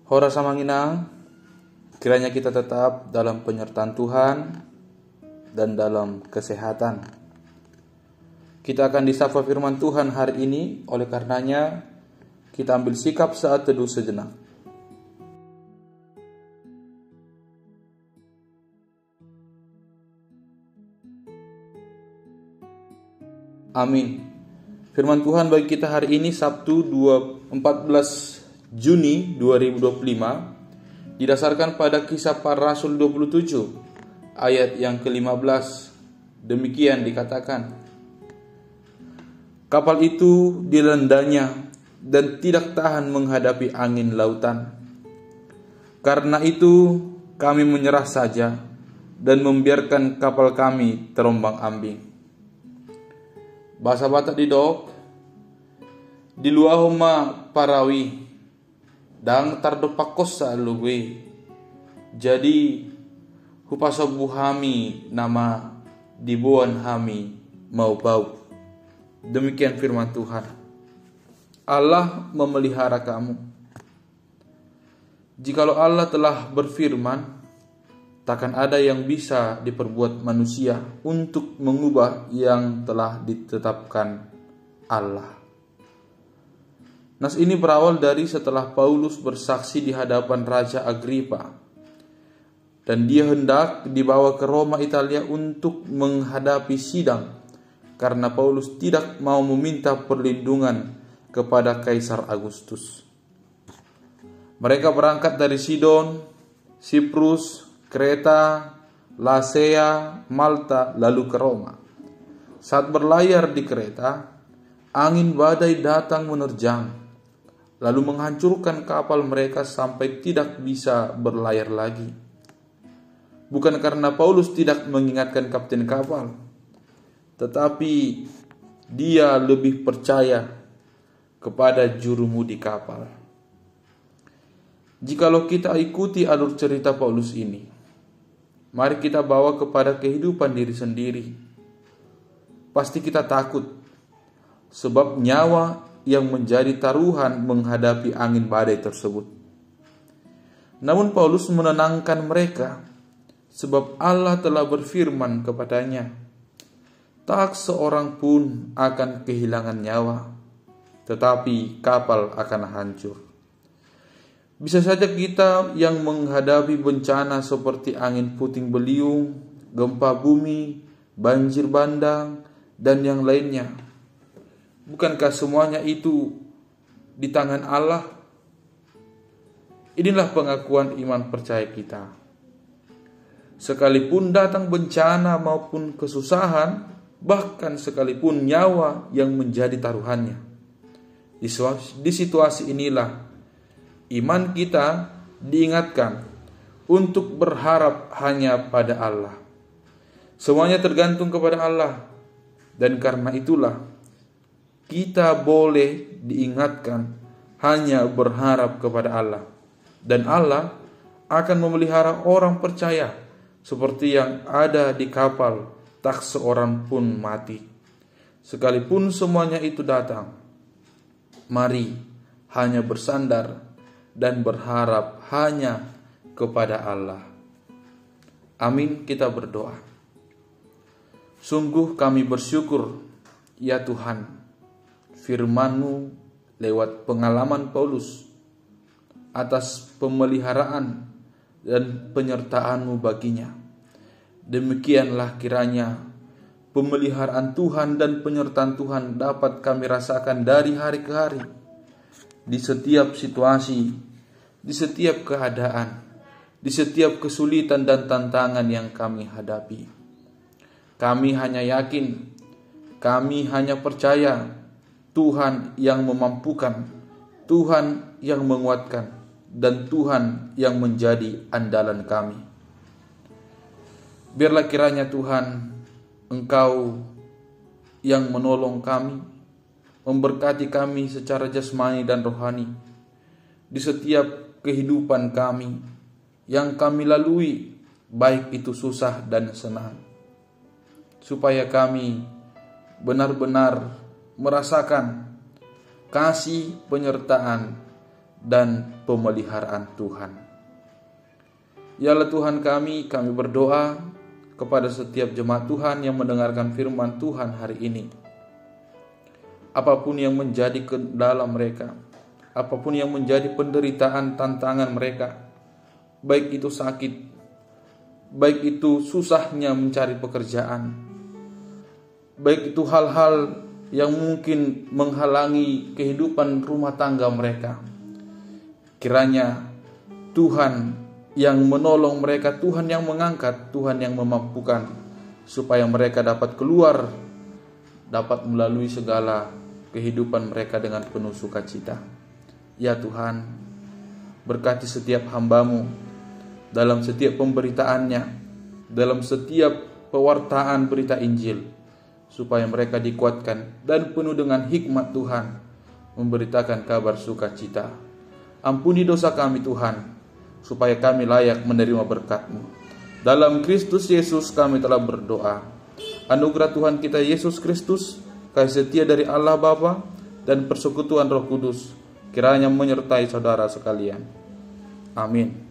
Hora Samanginang, kiranya kita tetap dalam penyertaan Tuhan dan dalam kesehatan. Kita akan disapa firman Tuhan hari ini, oleh karenanya kita ambil sikap saat teduh sejenak. Amin. Firman Tuhan bagi kita hari ini Sabtu 14 Juni 2025 didasarkan pada Kisah Para Rasul 27 ayat yang ke-15. Demikian dikatakan, kapal itu dilendanya dan tidak tahan menghadapi angin lautan. Karena itu kami menyerah saja dan membiarkan kapal kami terombang-ambing. Bahasa Batak di Dok, di luar homa parawi dang tardopakos sa luwe. Jadi hupasobu hami nama dibuan hami mau bau. Demikian firman Tuhan. Allah memelihara kamu. Jikalau Allah telah berfirman, takkan ada yang bisa diperbuat manusia untuk mengubah yang telah ditetapkan Allah. Nas ini berawal dari setelah Paulus bersaksi di hadapan Raja Agripa, dan dia hendak dibawa ke Roma, Italia untuk menghadapi sidang karena Paulus tidak mau meminta perlindungan kepada Kaisar Agustus. Mereka berangkat dari Sidon, Siprus, Kreta, Lasea, Malta, lalu ke Roma. Saat berlayar di Kreta, angin badai datang menerjang, lalu menghancurkan kapal mereka sampai tidak bisa berlayar lagi. Bukan karena Paulus tidak mengingatkan kapten kapal, tetapi dia lebih percaya kepada jurumudi kapal. Jikalau kita ikuti alur cerita Paulus ini, mari kita bawa kepada kehidupan diri sendiri. Pasti kita takut, sebab nyawa yang menjadi taruhan menghadapi angin badai tersebut. Namun Paulus menenangkan mereka, sebab Allah telah berfirman kepadanya, tak seorang pun akan kehilangan nyawa, tetapi kapal akan hancur. Bisa saja kita yang menghadapi bencana seperti angin puting beliung, gempa bumi, banjir bandang, dan yang lainnya. Bukankah semuanya itu di tangan Allah? Inilah pengakuan iman percaya kita. Sekalipun datang bencana maupun kesusahan, bahkan sekalipun nyawa yang menjadi taruhannya, di situasi inilah iman kita diingatkan untuk berharap hanya pada Allah. Semuanya tergantung kepada Allah, dan karena itulah kita boleh diingatkan hanya berharap kepada Allah, dan Allah akan memelihara orang percaya seperti yang ada di kapal, tak seorang pun mati. Sekalipun semuanya itu datang, mari hanya bersandar dan berharap hanya kepada Allah. Amin, kita berdoa. Sungguh kami bersyukur, ya Tuhan, firman-Mu lewat pengalaman Paulus atas pemeliharaan dan penyertaan-Mu baginya. Demikianlah kiranya pemeliharaan Tuhan dan penyertaan Tuhan dapat kami rasakan dari hari ke hari, di setiap situasi, di setiap keadaan, di setiap kesulitan dan tantangan yang kami hadapi. Kami hanya yakin, kami hanya percaya Tuhan yang memampukan, Tuhan yang menguatkan, dan Tuhan yang menjadi andalan kami. Biarlah kiranya Tuhan, Engkau yang menolong kami, memberkati kami secara jasmani dan rohani di setiap kehidupan kami yang kami lalui, baik itu susah dan senang, supaya kami benar-benar merasakan kasih penyertaan dan pemeliharaan Tuhan. Ya Allah Tuhan kami berdoa kepada setiap jemaat Tuhan yang mendengarkan firman Tuhan hari ini. Apapun yang menjadi kendala mereka, apapun yang menjadi penderitaan tantangan mereka, baik itu sakit, baik itu susahnya mencari pekerjaan, baik itu hal-hal yang mungkin menghalangi kehidupan rumah tangga mereka, kiranya Tuhan yang menolong mereka, Tuhan yang mengangkat, Tuhan yang memampukan, supaya mereka dapat keluar, dapat melalui segala kehidupan mereka dengan penuh sukacita. Ya Tuhan, berkati setiap hamba-Mu dalam setiap pemberitaannya, dalam setiap pewartaan berita Injil, supaya mereka dikuatkan dan penuh dengan hikmat Tuhan, memberitakan kabar sukacita. Ampuni dosa kami Tuhan, supaya kami layak menerima berkat-Mu. Dalam Kristus Yesus kami telah berdoa. Anugerah Tuhan kita Yesus Kristus, kasih setia dari Allah Bapa, dan persekutuan Roh Kudus kiranya menyertai saudara sekalian. Amin.